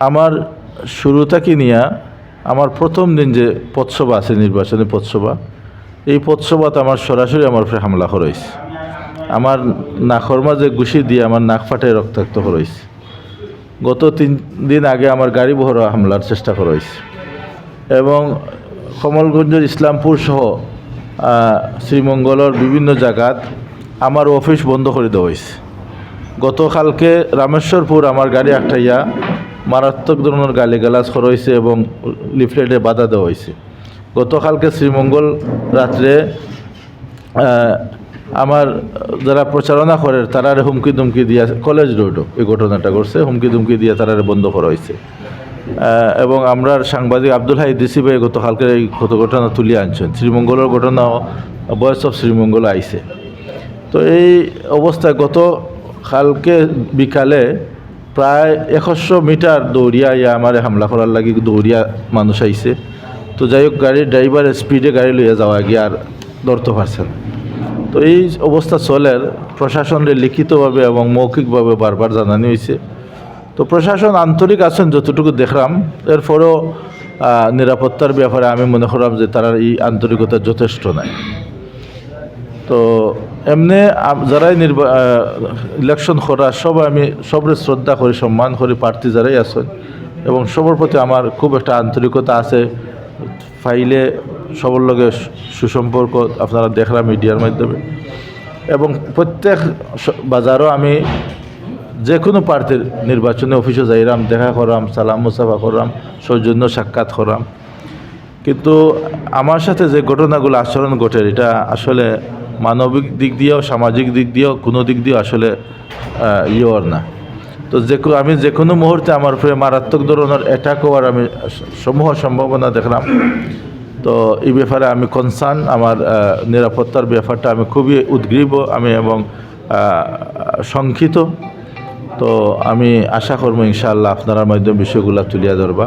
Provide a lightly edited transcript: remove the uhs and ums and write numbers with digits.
আমার শুরু থেকে নিয়ে আমার প্রথম দিন যে পথসভা আছে, নির্বাচনী পথসভা, এই পথসভাতে আমার সরাসরি আমার উপরে হামলা করাইছে। আমার নাকর মাঝে ঘুষি দিয়ে আমার নাক ফাটে রক্তাক্ত করাইছে। গত 3 দিন আগে আমার গাড়ি বহরা হামলার চেষ্টা করাইছে এবং কমলগঞ্জের ইসলামপুর সহ শ্রীমঙ্গলের বিভিন্ন জায়গাত আমার অফিস বন্ধ করে দেওয়া হয়েছে। গতকালকে রামেশ্বরপুর আমার গাড়ি আটটাইয়া মারাত্মক ধরনের গালিগালাজ করা হয়েছে এবং লিফলেটে বাধা দেওয়া হয়েছে। গতকালকে শ্রীমঙ্গল রাত্রে আমার যারা প্রচারণা করে তারারে হুমকি দুমকি দিয়া, কলেজ রোডও এই ঘটনাটা করছে, হুমকি দুমকি দিয়ে তারারে বন্ধ করা হয়েছে। এবং আমরা সাংবাদিক আব্দুল হাই ডিসি ভাই গতকালকে এই ঘটনা তুলে আনছেন। শ্রীমঙ্গলের ঘটনাও ভয়েস অফ শ্রীমঙ্গল আইছে। তো এই অবস্থায় গতকালকে বিকালে প্রায় 100 মিটার দৌড়িয়া আমার হামলা করার লাগি দৌড়িয়া মানুষ আইছে। তো যাই হোক, গাড়ির ড্রাইভারের স্পিডে গাড়ি লইয়া যাওয়া গিয়ে আর ধরতে পারছেন। তো এই অবস্থা চলের প্রশাসনের লিখিতভাবে এবং মৌখিকভাবে বারবার জানানো হয়েছে। তো প্রশাসন আন্তরিক আছেন যতটুকু দেখলাম, এরপরেও নিরাপত্তার ব্যাপারে আমি মনে করলাম যে তারা এই আন্তরিকতা যথেষ্ট নাই। তো এমনি যারাই ইলেকশন করা সবাই আমি সবরে শ্রদ্ধা করি, সম্মান করি, প্রার্থী যারাই আছেন এবং সবার প্রতি আমার খুব একটা আন্তরিকতা আছে। ফাইলে সবার লগে সুসম্পর্ক আপনারা দেখলাম মিডিয়ার মাধ্যমে, এবং প্রত্যেক বাজারও আমি যে কোনো প্রার্থীর নির্বাচনী অফিসে যাইলাম, দেখা করাম, সালাম মুসাফা করাম, সৌজন্য সাক্ষাৎ করাম। কিন্তু আমার সাথে যে ঘটনাগুলো আচরণ ঘটে, এটা আসলে মানবিক দিক দিয়েও সামাজিক দিক দিয়েও কোনো দিক দিয়েও আসলে ইয়র না। তো আমি যে কোনো মুহূর্তে আমার উপরে মারাত্মক ধরনের অ্যাটাক হওয়ার আমি সমূহ সম্ভাবনা দেখলাম। তো এই ব্যাপারে আমি কনসার্ন, আমার নিরাপত্তার ব্যাপারটা আমি খুবই উদ্গ্রীব আমি এবং শঙ্কিত। তো আমি আশা করবো ইনশাআল্লাহ আপনার মাধ্যমে বিষয়গুলো তুলিয়া ধরবা।